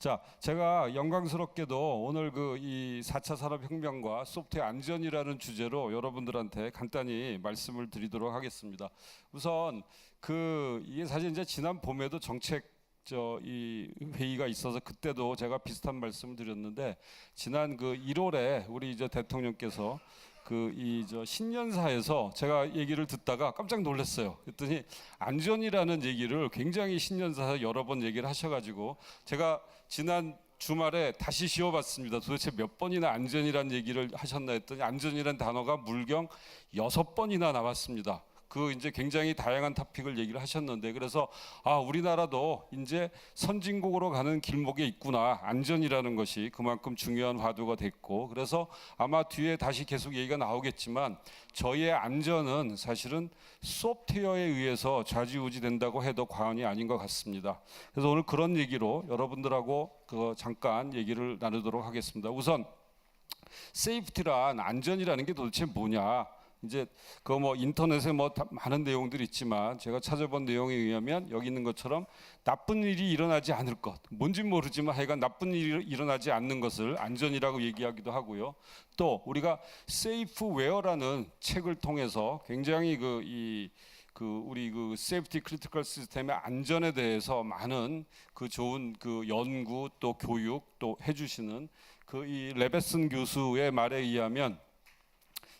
자, 제가 영광스럽게도 오늘 이 4차 산업혁명과 소프트웨어 안전이라는 주제로 여러분들한테 간단히 말씀을 드리도록 하겠습니다. 우선 이게 사실 이제 지난 봄에도 정책 이 회의가 있어서 그때도 제가 비슷한 말씀을 드렸는데, 지난 1월에 우리 이제 대통령께서 신년사에서 제가 얘기를 듣다가 깜짝 놀랐어요. 그랬더니 안전이라는 얘기를 굉장히 신년사에서 여러 번 얘기를 하셔가지고 제가 지난 주말에 다시 씌워봤습니다. 도대체 몇 번이나 안전이란 얘기를 하셨나 했더니 안전이란 단어가 물경 6번이나 나왔습니다. 이제 굉장히 다양한 토픽을 얘기를 하셨는데, 그래서 우리나라도 이제 선진국으로 가는 길목에 있구나. 안전이라는 것이 그만큼 중요한 화두가 됐고, 그래서 아마 뒤에 다시 계속 얘기가 나오겠지만 저희의 안전은 사실은 소프트웨어에 의해서 좌지우지 된다고 해도 과언이 아닌 것 같습니다. 그래서 오늘 그런 얘기로 여러분들하고 잠깐 얘기를 나누도록 하겠습니다. 우선 세이프티란, 안전이라는 게 도대체 뭐냐? 이제 인터넷에 많은 내용들이 있지만 제가 찾아본 내용에 의하면 여기 있는 것처럼 나쁜 일이 일어나지 않을 것, 뭔지 모르지만 하여간 나쁜 일이 일어나지 않는 것을 안전이라고 얘기하기도 하고요. 또 우리가 세이프웨어라는 책을 통해서 굉장히 우리 세이프티 크리티컬 시스템의 안전에 대해서 많은 좋은 연구 또 교육 또 해주시는 이 레베슨 교수의 말에 의하면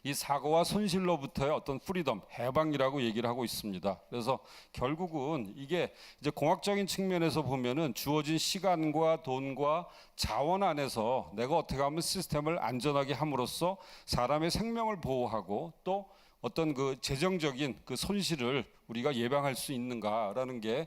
이 사고와 손실로부터의 어떤 프리덤, 해방이라고 얘기를 하고 있습니다. 그래서 결국은 이게 이제 공학적인 측면에서 보면은 주어진 시간과 돈과 자원 안에서 내가 어떻게 하면 시스템을 안전하게 함으로써 사람의 생명을 보호하고 또 어떤 재정적인 손실을 우리가 예방할 수 있는가라는 게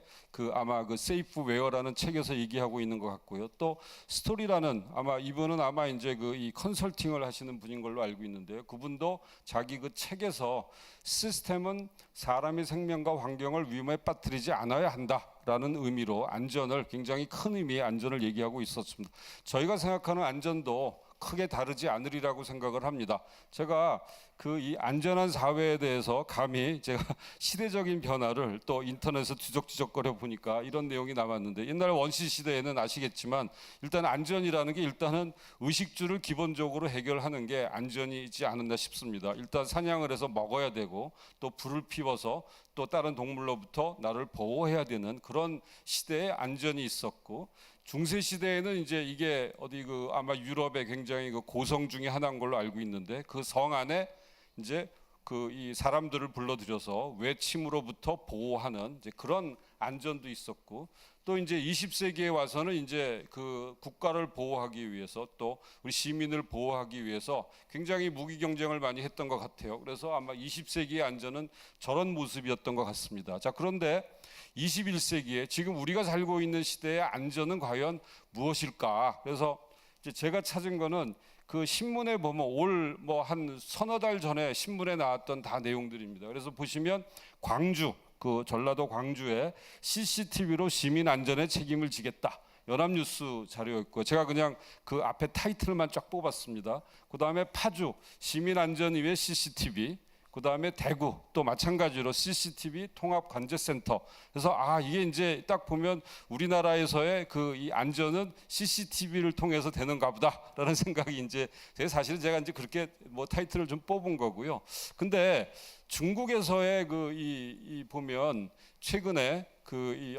아마 세이프웨어라는 책에서 얘기하고 있는 것 같고요. 또 스토리라는 이분은 이제 이 컨설팅을 하시는 분인 걸로 알고 있는데요. 그분도 자기 책에서 시스템은 사람의 생명과 환경을 위험에 빠뜨리지 않아야 한다라는 의미로 안전을, 굉장히 큰 의미의 안전을 얘기하고 있었습니다. 저희가 생각하는 안전도 크게 다르지 않으리라고 생각을 합니다. 제가 이 안전한 사회에 대해서 감히 제가 시대적인 변화를 또 인터넷에서 뒤적뒤적거려 보니까 이런 내용이 나왔는데, 옛날 원시 시대에는 아시겠지만 일단 안전이라는 게 일단은 의식주를 기본적으로 해결하는 게 안전이지 않았나 싶습니다. 일단 사냥을 해서 먹어야 되고 또 불을 피워서 또 다른 동물로부터 나를 보호해야 되는 그런 시대에 안전이 있었고, 중세 시대에는 이제 이게 아마 유럽의 굉장히 고성 중에 하나인 걸로 알고 있는데, 그 성 안에 이제 이 사람들을 불러들여서 외침으로부터 보호하는 이제 그런 안전도 있었고, 또 이제 20세기에 와서는 이제 국가를 보호하기 위해서 또 우리 시민을 보호하기 위해서 굉장히 무기 경쟁을 많이 했던 것 같아요. 그래서 아마 20세기의 안전은 저런 모습이었던 것 같습니다. 자, 그런데 21세기에 지금 우리가 살고 있는 시대의 안전은 과연 무엇일까? 그래서 이제 제가 찾은 거는 신문에 보면 한 서너 달 전에 신문에 나왔던 다 내용들입니다. 그래서 보시면 광주, 전라도 광주에 CCTV로 시민 안전에 책임을 지겠다. 연합뉴스 자료였고, 제가 그냥 앞에 타이틀만 쫙 뽑았습니다. 그 다음에 파주 시민안전위의 CCTV, 그 다음에 대구 또 마찬가지로 CCTV 통합관제센터. 그래서 이게 이제 딱 보면 우리나라에서의 이 안전은 CCTV를 통해서 되는가 보다라는 생각이 이제 사실은 제가 이제 그렇게 타이틀을 좀 뽑은 거고요. 근데 중국에서의 보면 최근에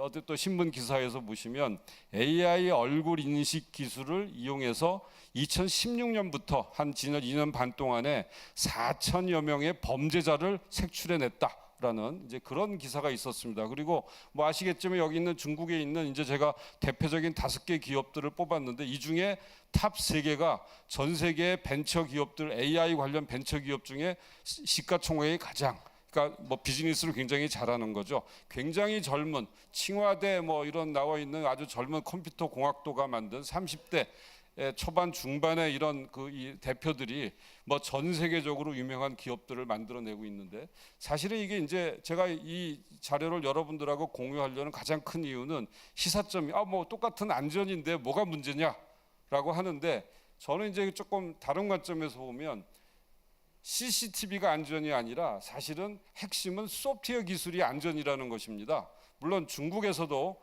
어디 또 신문 기사에서 보시면 AI 얼굴 인식 기술을 이용해서 2016년부터 한 지난 2년 반 동안에 4천여 명의 범죄자를 색출해냈다라는 이제 그런 기사가 있었습니다. 그리고 아시겠지만 여기 있는 중국에 있는 이제 제가 대표적인 5개 기업들을 뽑았는데, 이 중에 탑 3개가 전 세계 벤처 기업들, AI 관련 벤처 기업 중에 시가총액이 가장, 그러니까 비즈니스를 굉장히 잘하는 거죠. 굉장히 젊은 칭화대 이런 나와 있는 아주 젊은 컴퓨터 공학도가 만든 30대 초반 중반의 이런 이 대표들이 전 세계적으로 유명한 기업들을 만들어내고 있는데, 사실은 이게 이제 제가 이 자료를 여러분들하고 공유하려는 가장 큰 이유는 시사점이 똑같은 안전인데 뭐가 문제냐라고 하는데, 저는 이제 조금 다른 관점에서 보면 CCTV가 안전이 아니라 사실은 핵심은 소프트웨어 기술이 안전이라는 것입니다. 물론 중국에서도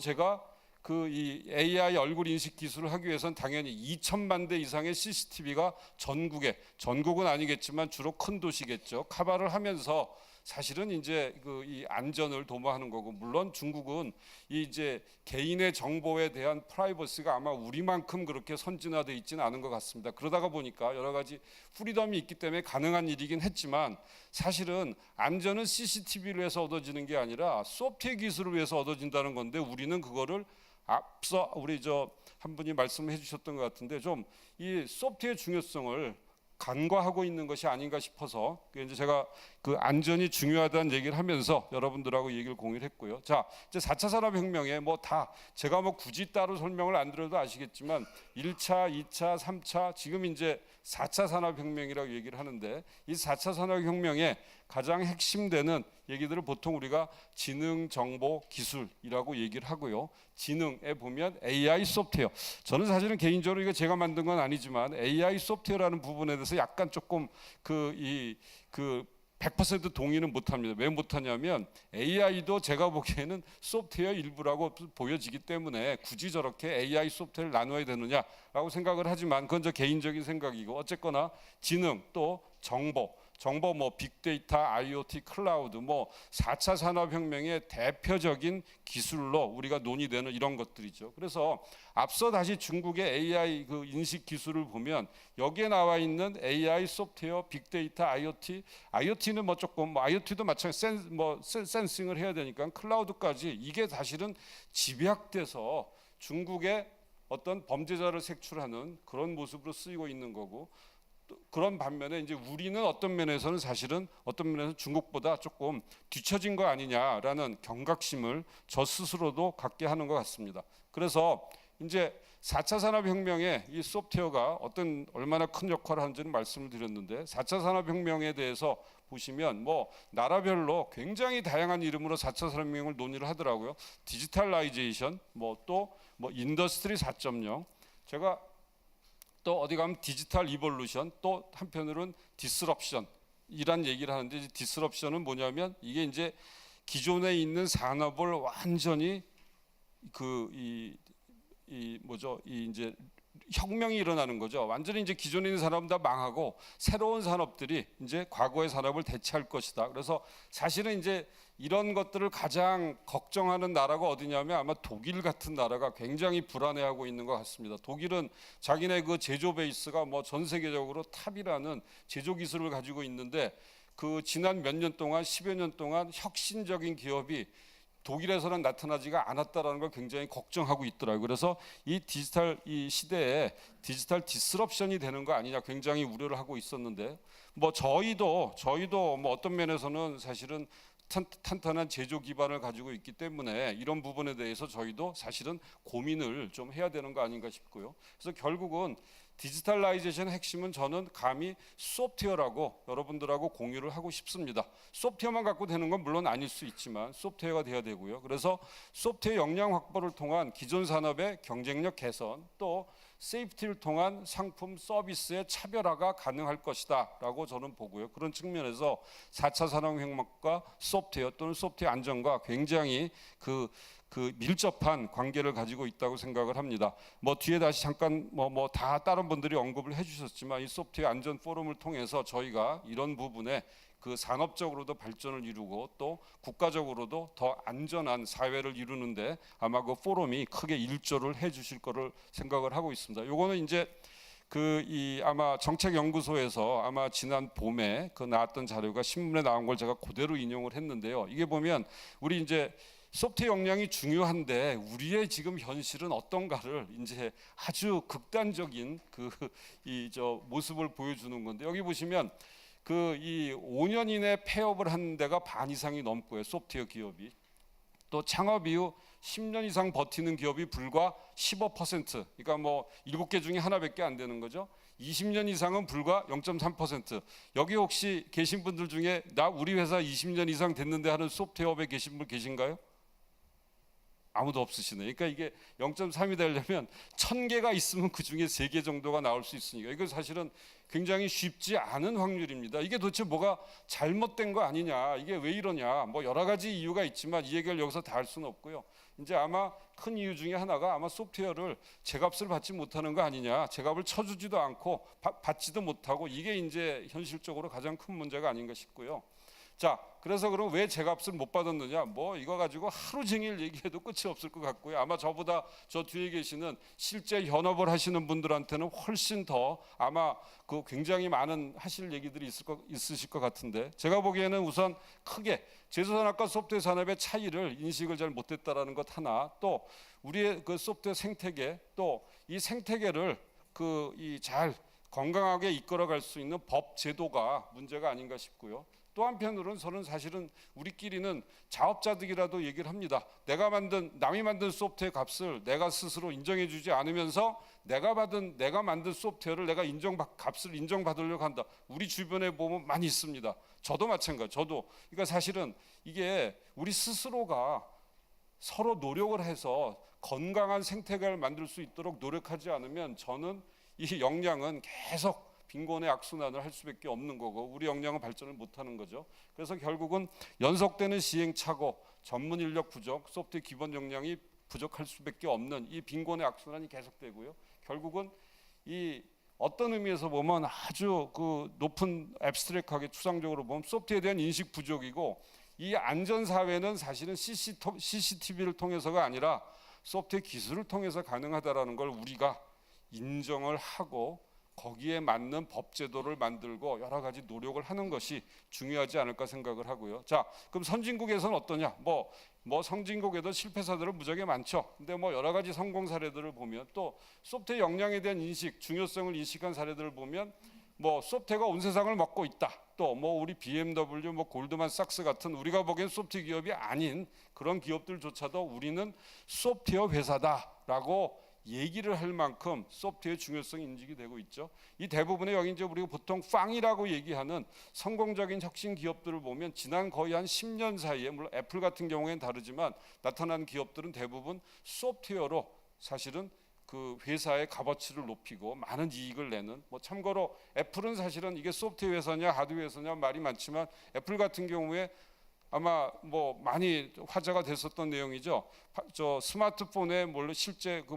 제가 그 이 AI 얼굴 인식 기술을 하기 위해서는 당연히 2천만 대 이상의 CCTV가 전국은 아니겠지만 주로 큰 도시겠죠. 카바를 하면서 사실은 이제 그 이 안전을 도모하는 거고, 물론 중국은 이 이제 개인의 정보에 대한 프라이버시가 아마 우리만큼 그렇게 선진화돼 있지는 않은 것 같습니다. 그러다가 보니까 여러 가지 프리덤이 있기 때문에 가능한 일이긴 했지만, 사실은 안전은 CCTV를 위해서 얻어지는 게 아니라 소프트웨어 기술을 위해서 얻어진다는 건데, 우리는 그거를 앞서 우리 저 한 분이 말씀해 주셨던 것 같은데, 좀 이 소프트웨어 중요성을 간과하고 있는 것이 아닌가 싶어서 이제 제가 그 안전이 중요하다는 얘기를 하면서 여러분들하고 얘기를 공유를 했고요. 자, 이제 4차 산업혁명에 뭐 다 제가 뭐 굳이 따로 설명을 안 드려도 아시겠지만 1차, 2차, 3차, 지금 이제 4차 산업혁명이라고 얘기를 하는데, 이 4차 산업혁명의 가장 핵심되는 얘기들을 보통 우리가 지능, 정보, 기술이라고 얘기를 하고요. 지능에 보면 AI 소프트웨어. 저는 사실은 개인적으로 이거 제가 만든 건 아니지만 AI 소프트웨어라는 부분에 대해서 약간 조금 100% 동의는 못합니다. 왜 못하냐면 AI도 제가 보기에는 소프트웨어 일부라고 보여지기 때문에 굳이 저렇게 AI 소프트웨어를 나눠야 되느냐라고 생각을 하지만, 그건 저 개인적인 생각이고, 어쨌거나 지능 또 정보 뭐 빅데이터, IoT, 클라우드, 뭐 4차 산업혁명의 대표적인 기술로 우리가 논의되는 이런 것들이죠. 그래서 앞서 다시 중국의 AI 그 인식 기술을 보면 여기에 나와 있는 AI 소프트웨어, 빅데이터, IoT는 뭐 조금 IoT도 마찬가지 센싱을 해야 되니까 클라우드까지, 이게 사실은 집약돼서 중국의 어떤 범죄자를 색출하는 그런 모습으로 쓰이고 있는 거고, 그런 반면에 이제 우리는 어떤 면에서는 사실은 어떤 면에서 중국보다 조금 뒤처진 거 아니냐라는 경각심을 저 스스로도 갖게 하는 것 같습니다. 그래서 이제 4차 산업혁명에 이 소프트웨어가 얼마나 큰 역할을 하는지는 말씀을 드렸는데, 4차 산업혁명에 대해서 보시면 뭐 나라별로 굉장히 다양한 이름으로 4차 산업혁명을 논의를 하더라고요. 디지털라이제이션, 또 인더스트리 4.0, 제가 또 어디 가면 디지털 이볼루션, 또 한편으로는 디스럽션 이란 얘기를 하는데, 디스럽션은 뭐냐면 이게 이제 기존에 있는 산업을 완전히 이제 혁명이 일어나는 거죠. 완전히 이제 기존에 있는 산업은 다 망하고 새로운 산업들이 이제 과거의 산업을 대체할 것이다. 그래서 사실은 이제 이런 것들을 가장 걱정하는 나라가 어디냐면 아마 독일 같은 나라가 굉장히 불안해하고 있는 것 같습니다. 독일은 자기네 그 제조 베이스가 뭐 전 세계적으로 탑이라는 제조 기술을 가지고 있는데, 그 지난 몇 년 동안 10여 년 동안 혁신적인 기업이 독일에서는 나타나지가 않았다라는 걸 굉장히 걱정하고 있더라고요. 그래서 이 디지털 이 시대에 디지털 디스럽션이 되는 거 아니냐 굉장히 우려를 하고 있었는데, 뭐 저희도 뭐 어떤 면에서는 사실은 탄탄한 제조 기반을 가지고 있기 때문에 이런 부분에 대해서 저희도 사실은 고민을 좀 해야 되는 거 아닌가 싶고요. 그래서 결국은 디지털라이제이션의 핵심은 저는 감히 소프트웨어라고 여러분들하고 공유를 하고 싶습니다. 소프트웨어만 갖고 되는 건 물론 아닐 수 있지만 소프트웨어가 돼야 되고요. 그래서 소프트웨어 역량 확보를 통한 기존 산업의 경쟁력 개선, 또 세이프티를 통한 상품 서비스의 차별화가 가능할 것이다 라고 저는 보고요. 그런 측면에서 4차 산업혁명과 소프트웨어 또는 소프트웨어 안전과 굉장히 밀접한 관계를 가지고 있다고 생각을 합니다. 뭐 뒤에 다시 잠깐 다 다른 분들이 언급을 해주셨지만, 이 소프트웨어 안전 포럼을 통해서 저희가 이런 부분에 그 산업적으로도 발전을 이루고 또 국가적으로도 더 안전한 사회를 이루는데 아마 그 포럼이 크게 일조를 해주실 거를 생각을 하고 있습니다. 요거는 이제 아마 정책연구소에서 아마 지난 봄에 나왔던 자료가 신문에 나온 걸 제가 그대로 인용을 했는데요. 이게 보면 우리 이제 소프트웨어 역량이 중요한데 우리의 지금 현실은 어떤가를 이제 아주 극단적인 모습을 보여주는 건데, 여기 보시면 이 5년 이내 폐업을 한 데가 반 이상이 넘고요. 소프트웨어 기업이. 또 창업 이후 10년 이상 버티는 기업이 불과 15%. 그러니까 뭐 7개 중에 하나밖에 안 되는 거죠. 20년 이상은 불과 0.3%. 여기 혹시 계신 분들 중에 우리 회사 20년 이상 됐는데 하는 소프트웨어업에 계신 분 계신가요? 아무도 없으시네. 그러니까 이게 0.3이 되려면 1000개가 있으면 그 중에 3개 정도가 나올 수 있으니까 이거 사실은 굉장히 쉽지 않은 확률입니다. 이게 도대체 뭐가 잘못된 거 아니냐, 이게 왜 이러냐, 뭐 여러 가지 이유가 있지만 이 얘기를 여기서 다 할 수는 없고요. 이제 아마 큰 이유 중에 하나가 아마 소프트웨어를 제값을 받지 못하는 거 아니냐, 제값을 쳐주지도 않고 받지도 못하고, 이게 이제 현실적으로 가장 큰 문제가 아닌가 싶고요. 자, 그래서 그럼 왜 제값을 못 받았느냐? 뭐 이거 가지고 하루 종일 얘기해도 끝이 없을 것 같고요. 아마 저보다 저 뒤에 계시는 실제 현업을 하시는 분들한테는 훨씬 더 아마 그 굉장히 많은 하실 얘기들이 있으실 것 같은데, 제가 보기에는 우선 크게 제조산업과 소프트웨어 산업의 차이를 인식을 잘 못했다라는 것 하나, 또 우리의 그 소프트웨어 생태계, 또 이 생태계를 그 이 잘 건강하게 이끌어갈 수 있는 법 제도가 문제가 아닌가 싶고요. 또 한편으로는 저는 사실은 우리끼리는 자업자득이라도 얘기를 합니다. 남이 만든 소프트웨어 값을 내가 스스로 인정해주지 않으면서 내가 만든 소프트웨어를 내가 값을 인정받으려고 한다. 우리 주변에 보면 많이 있습니다. 저도 마찬가지. 그러니까 사실은 이게 우리 스스로가 서로 노력을 해서 건강한 생태계를 만들 수 있도록 노력하지 않으면 저는 이 역량은 계속 빈곤의 악순환을 할 수밖에 없는 거고, 우리 역량은 발전을 못하는 거죠. 그래서 결국은 연속되는 시행착오, 전문 인력 부족, 소프트웨어 기본 역량이 부족할 수밖에 없는 이 빈곤의 악순환이 계속되고요. 결국은 이 어떤 의미에서 보면 아주 그 높은 앱스트랙하게 추상적으로 보면 소프트웨어에 대한 인식 부족이고, 이 안전 사회는 사실은 CCTV를 통해서가 아니라 소프트웨어 기술을 통해서 가능하다라는 걸 우리가 인정을 하고 거기에 맞는 법 제도를 만들고 여러 가지 노력을 하는 것이 중요하지 않을까 생각을 하고요. 자, 그럼 선진국에서는 어떠냐? 뭐 선진국에도 실패 사례들은 무지하게 많죠. 근데 뭐 여러 가지 성공 사례들을 보면, 또 소프트웨어 역량에 대한 인식, 중요성을 인식한 사례들을 보면 뭐 소프트웨어가 온 세상을 먹고 있다. 또 뭐 우리 BMW, 뭐 골드만삭스 같은 우리가 보기엔 소프트웨어 기업이 아닌 그런 기업들조차도 우리는 소프트웨어 회사다라고 얘기를 할 만큼 소프트웨어의 중요성이 인식이 되고 있죠. 이 대부분의 여기 이제 우리가 보통 팡이라고 얘기하는 성공적인 혁신 기업들을 보면 지난 거의 한 10년 사이에, 물론 애플 같은 경우에는 다르지만 나타난 기업들은 대부분 소프트웨어로 사실은 그 회사의 값어치를 높이고 많은 이익을 내는, 뭐 참고로 애플은 사실은 이게 소프트웨어 회사냐 하드웨어 회사냐 말이 많지만, 애플 같은 경우에 아마 뭐 많이 화제가 됐었던 내용이죠. 저 스마트폰에 물론 실제 그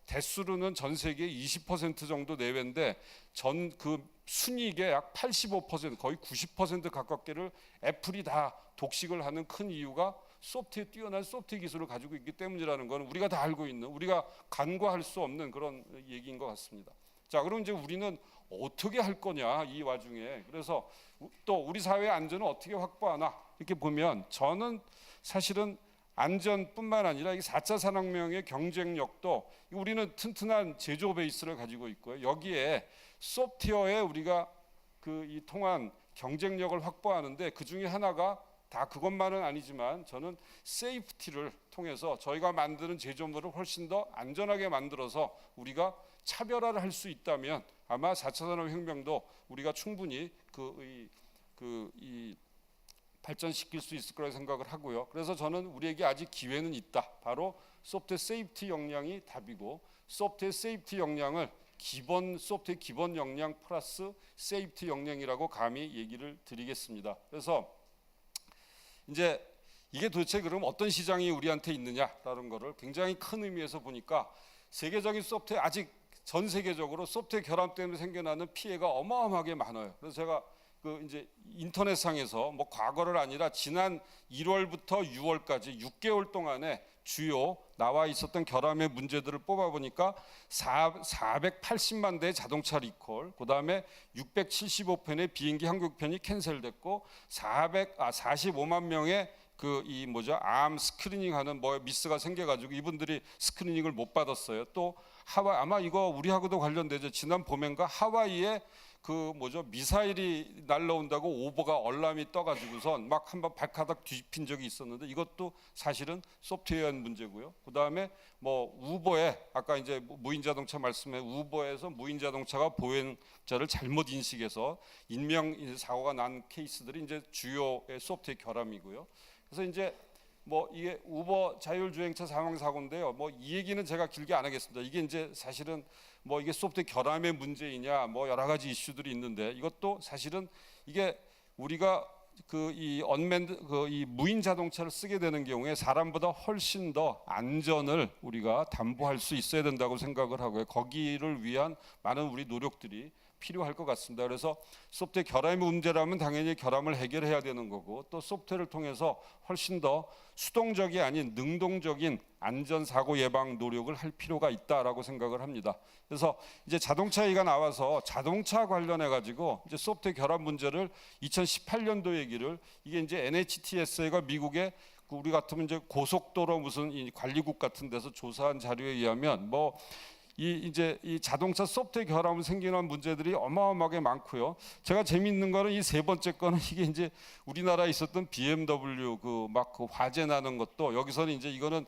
대수로는 전 세계 20% 정도 내외인데 전 그 순이익의 약 85% 거의 90% 가깝게를 애플이 다 독식을 하는 큰 이유가 뛰어난 소프트웨어 기술을 가지고 있기 때문이라는 건 우리가 다 알고 있는, 우리가 간과할 수 없는 그런 얘기인 것 같습니다. 자, 그럼 이제 우리는 어떻게 할 거냐 이 와중에. 그래서 또 우리 사회의 안전을 어떻게 확보하나 이렇게 보면, 저는 사실은 안전뿐만 아니라 이 4차 산업혁명의 경쟁력도, 우리는 튼튼한 제조 베이스를 가지고 있고요. 여기에 소프트웨어에 우리가 이 통한 경쟁력을 확보하는데, 그 중에 하나가 다 그것만은 아니지만 저는 세이프티를 통해서 저희가 만드는 제조물을 훨씬 더 안전하게 만들어서 우리가 차별화를 할 수 있다면 아마 4차 산업혁명도 우리가 충분히 발전시킬 수 있을 거라고 생각을 하고요. 그래서 저는 우리에게 아직 기회는 있다. 바로 소프트웨어 세이프티 역량이 답이고, 소프트웨어 세이프티 역량을 소프트웨어 기본 역량 플러스 세이프티 역량이라고 감히 얘기를 드리겠습니다. 그래서 이제 이게 도대체 그럼 어떤 시장이 우리한테 있느냐라는 거를 굉장히 큰 의미에서 보니까, 세계적인 소프트웨어, 아직 전 세계적으로 소프트웨어 결함 때문에 생겨나는 피해가 어마어마하게 많아요. 그래서 제가 이제 인터넷상에서 뭐 과거를 아니라 지난 1월부터 6월까지 6개월 동안에 주요 나와 있었던 결함의 문제들을 뽑아보니까 480만 대의 자동차 리콜, 그 다음에 675편의 비행기 항공편이 캔슬됐고, 45만 명의 암 스크리닝하는 미스가 생겨가지고 이분들이 스크리닝을 못 받았어요. 또 아마 이거 우리하고도 관련되죠. 지난 봄엔가 하와이에 미사일이 날라온다고 오보가 얼람이 떠가지고선 막 한번 발가닥 뒤집힌 적이 있었는데, 이것도 사실은 소프트웨어의 문제고요. 그 다음에 우버에, 아까 이제 무인자동차 말씀에 우버에서 무인자동차가 보행자를 잘못 인식해서 인명 사고가 난 케이스들이 이제 주요의 소프트웨어 결함이고요. 그래서 이제 뭐 이게 우버 자율주행차 사망 사고인데요. 뭐 이 얘기는 제가 길게 안 하겠습니다. 이게 이제 사실은 뭐 이게 소프트웨어 결함의 문제이냐 뭐 여러 가지 이슈들이 있는데 이것도 사실은 이게 우리가 그 이 언맨드 그 이 무인 자동차를 쓰게 되는 경우에 사람보다 훨씬 더 안전을 우리가 담보할 수 있어야 된다고 생각을 하고요. 거기를 위한 많은 우리 노력들이 필요할 것 같습니다. 그래서 소프트웨어 결함의 문제라면 당연히 결함을 해결해야 되는 거고 또 소프트웨어를 통해서 훨씬 더 수동적이 아닌 능동적인 안전사고 예방 노력을 할 필요가 있다라고 생각을 합니다. 그래서 이제 자동차 얘기가 나와서 자동차 관련해 가지고 이제 소프트웨어 결함 문제를 2018년도 얘기를 이게 이제 NHTSA가 미국의 우리 같으면 이제 고속도로 무슨 이 관리국 같은 데서 조사한 자료에 의하면 뭐 이제 이 자동차 소프트웨어 결함으로 생기는 문제들이 어마어마하게 많고요. 제가 재미있는 거는 이 세 번째 거는 이게 이제 우리나라에 있었던 BMW 그 막 그 화재 나는 것도 여기서는 이제 이거는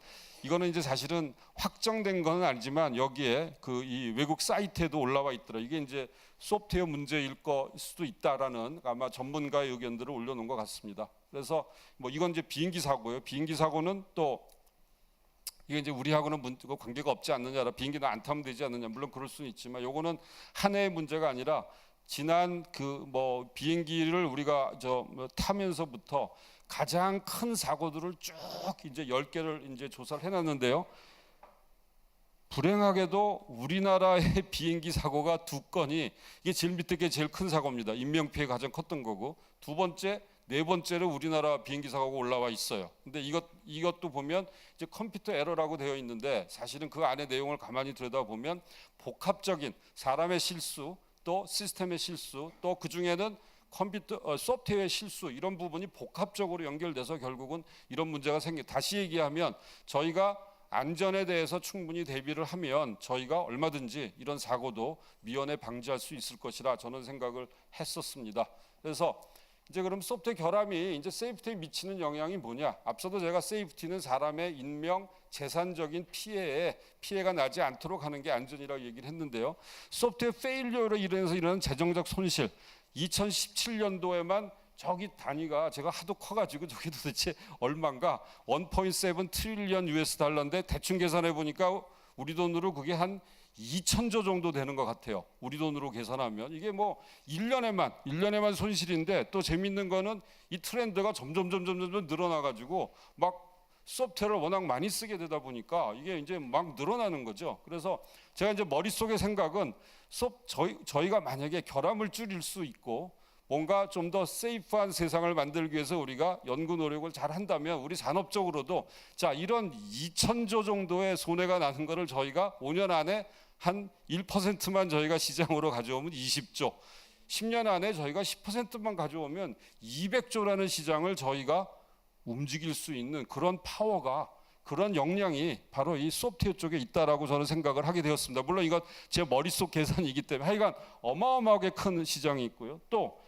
이제 사실은 확정된 건 아니지만 여기에 그 이 외국 사이트에도 올라와 있더라. 이게 이제 소프트웨어 문제일 거 수도 있다라는 아마 전문가의 의견들을 올려놓은 것 같습니다. 그래서 뭐 이건 이제 비행기 사고예요. 비행기 사고는 또 이게 이제 우리하고는 관계가 없지 않느냐라 비행기는 안 타면 되지 않느냐 물론 그럴 수는 있지만 요거는 한 해의 문제가 아니라 지난 그 뭐 비행기를 우리가 타면서부터 가장 큰 사고들을 쭉 이제 10개를 이제 조사를 해놨는데요. 불행하게도 우리나라의 비행기 사고가 2건이 이게 제일 밑에 게 제일 큰 사고입니다. 인명피해 가장 컸던 거고 두 번째 네 번째로 우리나라 비행기 사고가 올라와 있어요. 근데 이것도 보면 이제 컴퓨터 에러라고 되어 있는데 사실은 그 안에 내용을 가만히 들여다보면 복합적인 사람의 실수 또 시스템의 실수 또 그 중에는 컴퓨터 소프트웨어의 실수 이런 부분이 복합적으로 연결돼서 결국은 이런 문제가 다시 얘기하면 저희가 안전에 대해서 충분히 대비를 하면 저희가 얼마든지 이런 사고도 미연에 방지할 수 있을 것이라 저는 생각을 했었습니다. 그래서 이제 그럼 소프트웨어 결함이 이제 세이프티에 미치는 영향이 뭐냐? 앞서도 제가 세이프티는 사람의 인명, 재산적인 피해가 나지 않도록 하는 게 안전이라고 얘기를 했는데요. 소프트웨어 페일리어로 인해서 일어나는 재정적 손실 2017년도에만 저기 단위가 제가 하도 커가지고 저게 도대체 얼마인가 1.7 트릴리언 US 달러인데 대충 계산해 보니까 우리 돈으로 그게 한 2천조 정도 되는 것 같아요. 우리 돈으로 계산하면 이게 뭐 1년에만 손실인데 또 재밌는 거는 이 트렌드가 점점 늘어나가지고 막 소프트웨어를 워낙 많이 쓰게 되다 보니까 이게 이제 막 늘어나는 거죠. 그래서 제가 이제 머릿속의 생각은 저희가 만약에 결함을 줄일 수 있고 뭔가 좀 더 세이프한 세상을 만들기 위해서 우리가 연구 노력을 잘 한다면 우리 산업적으로도 자 이런 2천조 정도의 손해가 나는 거를 저희가 5년 안에 한 1%만 저희가 시장으로 가져오면 20조 10년 안에 저희가 10%만 가져오면 200조라는 시장을 저희가 움직일 수 있는 그런 파워가 그런 역량이 바로 이 소프트웨어 쪽에 있다라고 저는 생각을 하게 되었습니다. 물론 이건 제 머릿속 계산이기 때문에 하여간 어마어마하게 큰 시장이 있고요. 또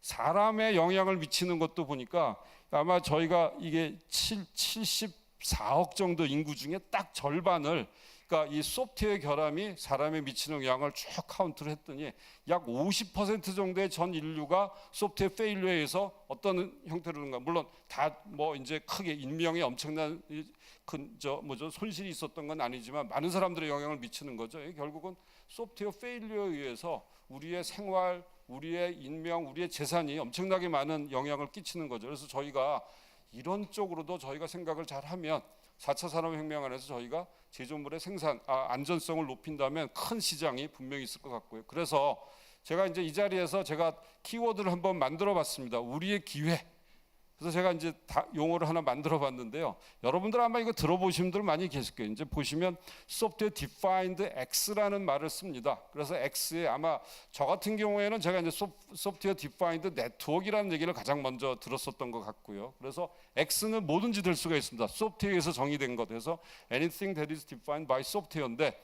사람의 영향을 미치는 것도 보니까 아마 저희가 이게 74억 정도 인구 중에 딱 절반을 그러니까 이 소프트웨어 결함이 사람에 미치는 영향을 쭉 카운트를 했더니 약 50% 정도의 전 인류가 소프트웨어 페일리어에 의해서 어떤 형태로든가 물론 다 뭐 이제 크게 인명에 엄청난 큰 손실이 있었던 건 아니지만 많은 사람들의 영향을 미치는 거죠. 결국은 소프트웨어 페일리어에 의해서 우리의 생활 우리의 인명, 우리의 재산이 엄청나게 많은 영향을 끼치는 거죠. 그래서 저희가 이런 쪽으로도 저희가 생각을 잘하면 4차 산업혁명 안에서 저희가 제조물의 안전성을 높인다면 큰 시장이 분명히 있을 것 같고요. 그래서 제가 이제 이 자리에서 제가 키워드를 한번 만들어봤습니다. 우리의 기회. 그래서 제가 이제 용어를 하나 만들어봤는데요. 여러분들 아마 이거 들어보신 분들 많이 계실 거예요. 이제 보시면 소프트웨어 디파인드 X라는 말을 씁니다. 그래서 X에 아마 저 같은 경우에는 제가 이제 소프트웨어 디파인드 네트워크라는 얘기를 가장 먼저 들었었던 것 같고요. 그래서 X는 뭐든지 될 수가 있습니다. 소프트웨어에서 정의된 것. 그래서 anything that is defined by software인데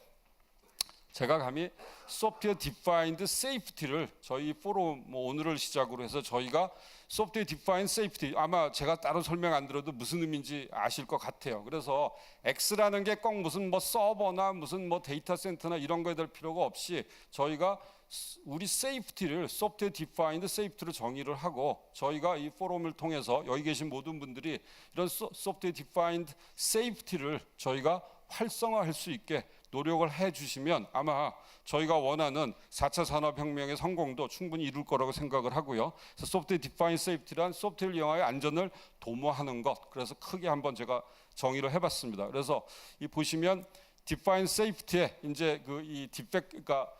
제가 감히 소프트웨어 디파인드 세이프티를 저희 포럼 오늘을 시작으로 해서 저희가 소프트웨어 디파인드 세이프티 아마 제가 따로 설명 안 드려도 무슨 의미인지 아실 것 같아요. 그래서 X라는 게 꼭 무슨 서버나 무슨 데이터 센터나 이런 거에 될 필요가 없이 저희가 우리 세이프티를 소프트웨어 디파인드 세이프티로 정의를 하고 저희가 이 포럼을 통해서 여기 계신 모든 분들이 이런 소프트웨어 디파인드 세이프티를 저희가 활성화할 수 있게 노력을 해주시면 아마 저희가 원하는 4차 산업혁명의 성공도 충분히 이룰 거라고 생각을 하고요. 그래서 소프트웨어 디파인드 세이프티란 소프트웨어 영화의 안전을 도모하는 것. 그래서 크게 한번 제가 정의를 해봤습니다. 그래서 이 보시면 디파인드 세이프티에 이제 이 그러니까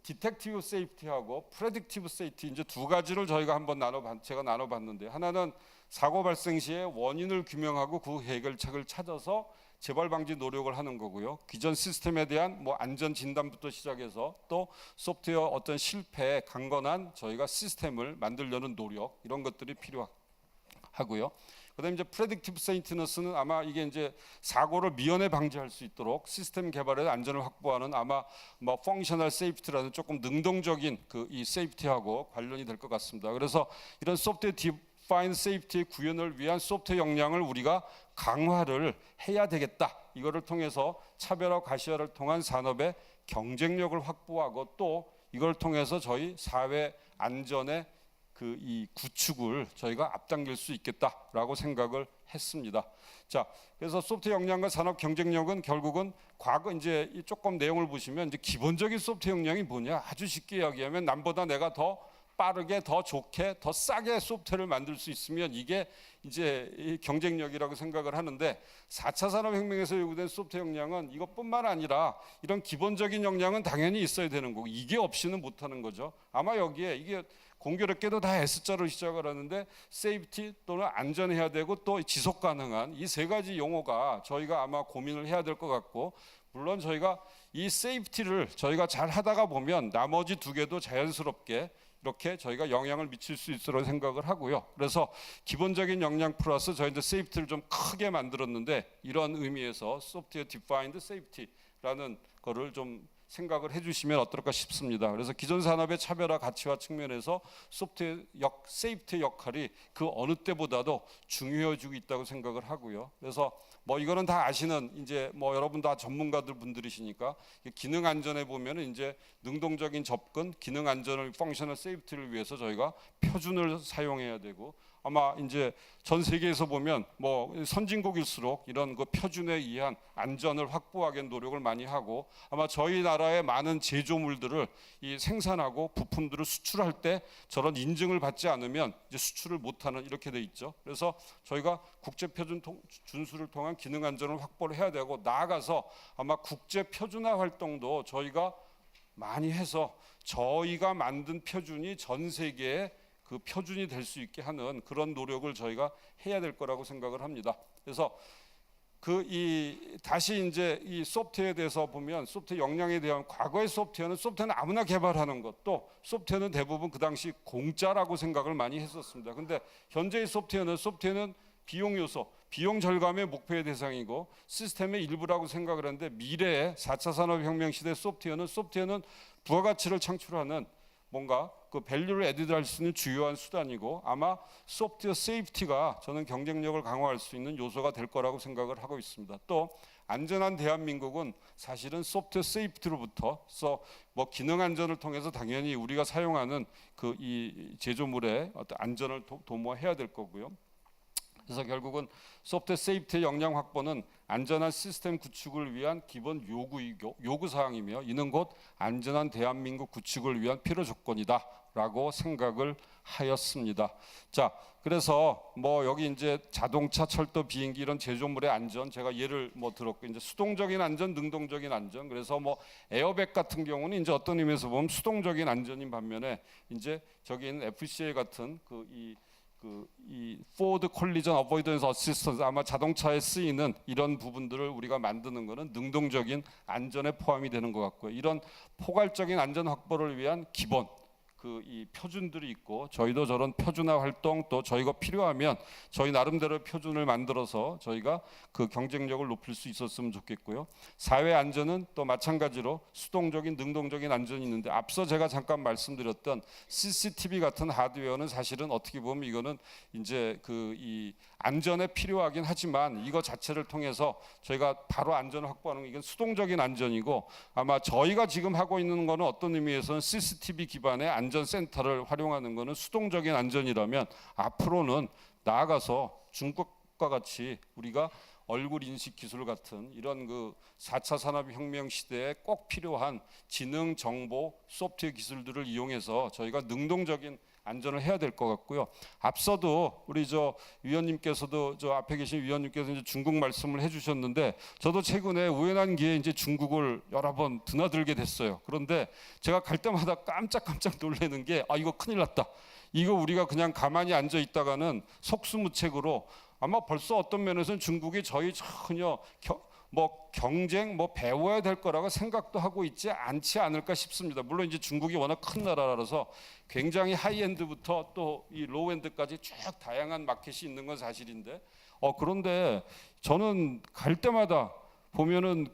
디텍티브 세이프티하고 프레딕티브 세이프티 이제 두 가지를 저희가 한번 제가 나눠봤는데 하나는 사고 발생 시에 원인을 규명하고 그 해결책을 찾아서 재발 방지 노력을 하는 거고요. 기존 시스템에 대한 안전 진단부터 시작해서 또 소프트웨어 어떤 실패에 강건한 저희가 시스템을 만들려는 노력 이런 것들이 필요하고요. 그다음에 이제 프레딕티브 세이프티너스는 아마 이게 이제 사고를 미연에 방지할 수 있도록 시스템 개발의 안전을 확보하는 아마 펑셔널 세이프티라는 조금 능동적인 이 세이프티하고 관련이 될 것 같습니다. 그래서 이런 소프트웨어 디파인드 세이프티의 구현을 위한 소프트웨어 역량을 우리가 강화를 해야 되겠다. 이거를 통해서 차별화 가시화를 통한 산업의 경쟁력을 확보하고 또 이걸 통해서 저희 사회 안전의 이 구축을 저희가 앞당길 수 있겠다라고 생각을 했습니다. 자, 그래서 소프트웨어 역량과 산업 경쟁력은 결국은 과거 이제 조금 내용을 보시면 이제 기본적인 소프트웨어 역량이 뭐냐? 아주 쉽게 이야기하면 남보다 내가 더 빠르게, 더 좋게, 더 싸게 소프트웨어를 만들 수 있으면 이게 이제 경쟁력이라고 생각을 하는데 4차 산업혁명에서 요구된 소프트웨어 역량은 이것뿐만 아니라 이런 기본적인 역량은 당연히 있어야 되는 거고 이게 없이는 못하는 거죠. 아마 여기에 이게 공교롭게도 다 S자로 시작을 하는데 세이프티 또는 안전해야 되고 또 지속 가능한 이 세 가지 용어가 저희가 아마 고민을 해야 될 것 같고 물론 저희가 이 세이프티를 저희가 잘 하다가 보면 나머지 두 개도 자연스럽게 이렇게 저희가 영향을 미칠 수 있으리라고 생각을 하고요. 그래서 기본적인 역량 플러스 저희도 세이프티를 좀 크게 만들었는데 이런 의미에서 소프트웨어 디파인드 세이프티라는 거를 좀 생각을 해주시면 어떨까 싶습니다. 그래서 기존 산업의 차별화 가치화 측면에서 소프트웨어 세이프티 역할이 그 어느 때보다도 중요해지고 있다고 생각을 하고요. 그래서 이거는 다 아시는 이제 여러분 다 전문가들 분들이시니까 기능 안전에 보면은 이제 능동적인 접근, 기능 안전을 펑셔널 세이프티를 위해서 저희가 표준을 사용해야 되고 아마 이제 전 세계에서 보면 선진국일수록 이런 표준에 의한 안전을 확보하기 노력을 많이 하고 아마 저희 나라의 많은 제조물들을 생산하고 부품들을 수출할 때 저런 인증을 받지 않으면 이제 수출을 못하는 이렇게 돼 있죠. 그래서 저희가 국제 표준 준수를 통한 기능 안전을 확보를 해야 되고 나아가서 아마 국제 표준화 활동도 저희가 많이 해서 저희가 만든 표준이 전 세계에 그 표준이 될 수 있게 하는 그런 노력을 저희가 해야 될 거라고 생각을 합니다. 그래서 다시 이제 이 소프트웨어에 대해서 보면 소프트웨어 역량에 대한 과거의 소프트웨어는 아무나 개발하는 것도 소프트웨어는 대부분 그 당시 공짜라고 생각을 많이 했었습니다. 근데 현재의 소프트웨어는 비용 요소, 비용 절감의 목표의 대상이고 시스템의 일부라고 생각을 하는데 미래의 4차 산업혁명 시대 소프트웨어는 부가가치를 창출하는 뭔가 그 밸류를 애드할 수 있는 주요한 수단이고 아마 소프트웨어 세이프티가 저는 경쟁력을 강화할 수 있는 요소가 될 거라고 생각을 하고 있습니다. 또 안전한 대한민국은 사실은 소프트웨어 세이프티로부터 기능 안전을 통해서 당연히 우리가 사용하는 이 제조물의 어떤 안전을 도모해야 될 거고요. 그래서 결국은 소프트웨어 세이프티의 역량 확보는 안전한 시스템 구축을 위한 기본 요구사항이며 이는 곧 안전한 대한민국 구축을 위한 필요 조건이다라고 생각을 하였습니다. 자, 그래서 여기 이제 자동차, 철도, 비행기 이런 제조물의 안전 제가 예를 들었고 이제 수동적인 안전, 능동적인 안전. 그래서 에어백 같은 경우는 이제 어떤 의미에서 보면 수동적인 안전인 반면에 이제 저기 있는 FCA 같은 이 Forward Collision Avoidance Assistance 아마 자동차에 쓰이는 이런 부분들을 우리가 만드는 것은 능동적인 안전에 포함이 되는 것 같고요. 이런 포괄적인 안전 확보를 위한 기본 그 이 표준들이 있고 저희도 저런 표준화 활동 또 저희가 필요하면 저희 나름대로 표준을 만들어서 저희가 그 경쟁력을 높일 수 있었으면 좋겠고요. 사회 안전은 또 마찬가지로 수동적인 능동적인 안전이 있는데 앞서 제가 잠깐 말씀드렸던 CCTV 같은 하드웨어는 사실은 어떻게 보면 이거는 이제 그 이 안전에 필요하긴 하지만 이거 자체를 통해서 저희가 바로 안전을 확보하는 건 이건 수동적인 안전이고 아마 저희가 지금 하고 있는 거는 어떤 의미에서는 CCTV 기반의 안전센터를 활용하는 거는 수동적인 안전이라면 앞으로는 나아가서 중국과 같이 우리가 얼굴 인식 기술 같은 이런 그 4차 산업혁명 시대에 꼭 필요한 지능, 정보, 소프트웨어 기술들을 이용해서 저희가 능동적인 안전을 해야 될 것 같고요. 앞서도 우리 저 위원님께서도 저 앞에 계신 위원님께서 이제 중국 말씀을 해주셨는데 저도 최근에 우연한 기회에 이제 중국을 여러 번 드나들게 됐어요. 그런데 제가 갈 때마다 깜짝깜짝 놀라는 게 이거 큰일 났다. 이거 우리가 그냥 가만히 앉아 있다가는 속수무책으로 아마 벌써 어떤 면에서는 중국이 저희 전혀 경쟁 배워야 될 거라고 생각도 하고 있지 않지 않을까 싶습니다. 물론 이제 중국이 워낙 큰 나라라서 굉장히 하이엔드부터 또 이 로우엔드까지 쭉 다양한 마켓이 있는 건 사실인데 그런데 저는 갈 때마다 보면은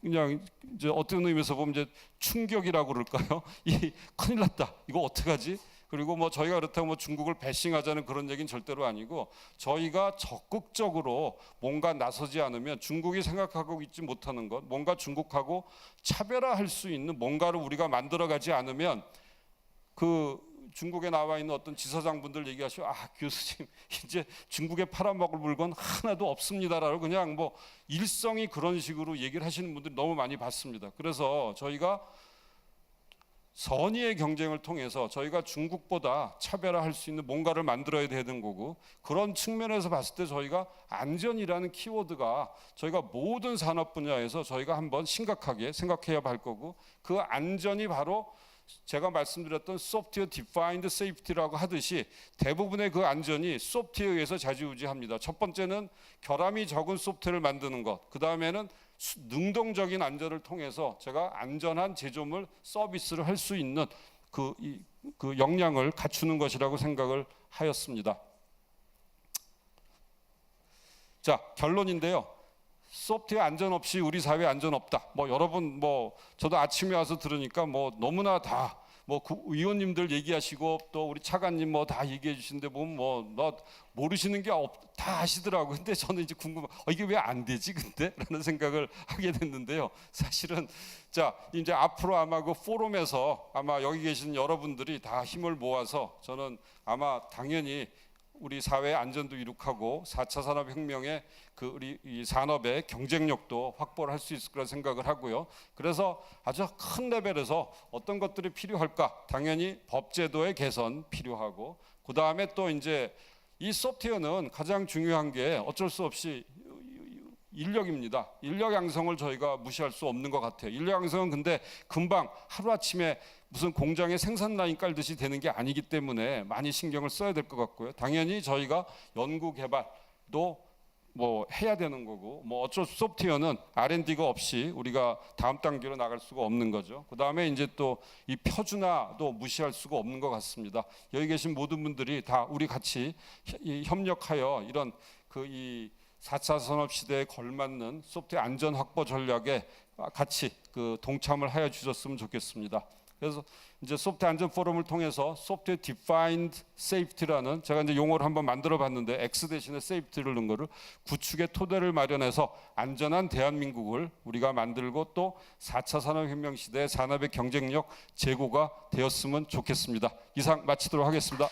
그냥 이제 어떤 의미에서 보면 이제 충격이라고 그럴까요? 이 큰일 났다. 이거 어떡하지? 그리고 저희가 그렇다고 중국을 배싱하자는 그런 얘기는 절대로 아니고 저희가 적극적으로 뭔가 나서지 않으면 중국이 생각하고 있지 못하는 것, 뭔가 중국하고 차별화할 수 있는 뭔가를 우리가 만들어가지 않으면 그 중국에 나와 있는 어떤 지사장분들 얘기하시고 교수님 이제 중국에 팔아먹을 물건 하나도 없습니다라고 그냥 일성이 그런 식으로 얘기를 하시는 분들이 너무 많이 봤습니다. 그래서 저희가 선의의 경쟁을 통해서 저희가 중국보다 차별화할 수 있는 뭔가를 만들어야 되는 거고 그런 측면에서 봤을 때 저희가 안전이라는 키워드가 저희가 모든 산업 분야에서 저희가 한번 심각하게 생각해야 할 거고 그 안전이 바로 제가 말씀드렸던 소프트웨어 디파인드 세이프티라고 하듯이 대부분의 그 안전이 소프트웨어에 의해서 좌지우지합니다. 첫 번째는 결함이 적은 소프트웨어를 만드는 것, 그 다음에는 능동적인 안전을 통해서 제가 안전한 제조물 서비스를 할 수 있는 그 역량을 갖추는 것이라고 생각을 하였습니다. 자, 결론인데요. 소프트웨어 안전 없이 우리 사회 안전 없다. 여러분 저도 아침에 와서 들으니까 너무나 다 의원님들 얘기하시고 또 우리 차관님 다 얘기해 주시는데 보면 모르시는 게 다 아시더라고요. 근데 저는 이제 궁금한 이게 왜 안 되지 근데? 라는 생각을 하게 됐는데요. 사실은 자 이제 앞으로 아마 그 포럼에서 아마 여기 계신 여러분들이 다 힘을 모아서 저는 아마 당연히 우리 사회의 안전도 이룩하고 4차 산업혁명의 우리 이 산업의 경쟁력도 확보를 할 수 있을 거라 생각을 하고요. 그래서 아주 큰 레벨에서 어떤 것들이 필요할까? 당연히 법제도의 개선 필요하고 그 다음에 또 이제 이 소프트웨어는 가장 중요한 게 어쩔 수 없이 인력입니다. 인력 양성을 저희가 무시할 수 없는 것 같아요. 인력 양성은 근데 금방 하루아침에 무슨 공장에 생산 라인 깔듯이 되는 게 아니기 때문에 많이 신경을 써야 될 것 같고요. 당연히 저희가 연구 개발도 해야 되는 거고 어쩔 수 소프트웨어는 R&D가 없이 우리가 다음 단계로 나갈 수가 없는 거죠. 그 다음에 이제 또 이 표준화도 무시할 수가 없는 것 같습니다. 여기 계신 모든 분들이 다 우리 같이 협력하여 이런 이 4차 산업 시대에 걸맞는 소프트웨어 안전 확보 전략에 같이 동참을 하여 주셨으면 좋겠습니다. 그래서 이제 소프트웨어 안전 포럼을 통해서 소프트웨어 디파인드 세이프티라는 제가 이제 용어를 한번 만들어 봤는데 X 대신에 세이프티를 넣은 거를 구축의 토대를 마련해서 안전한 대한민국을 우리가 만들고 또 4차 산업혁명 시대의 산업의 경쟁력 제고가 되었으면 좋겠습니다. 이상 마치도록 하겠습니다.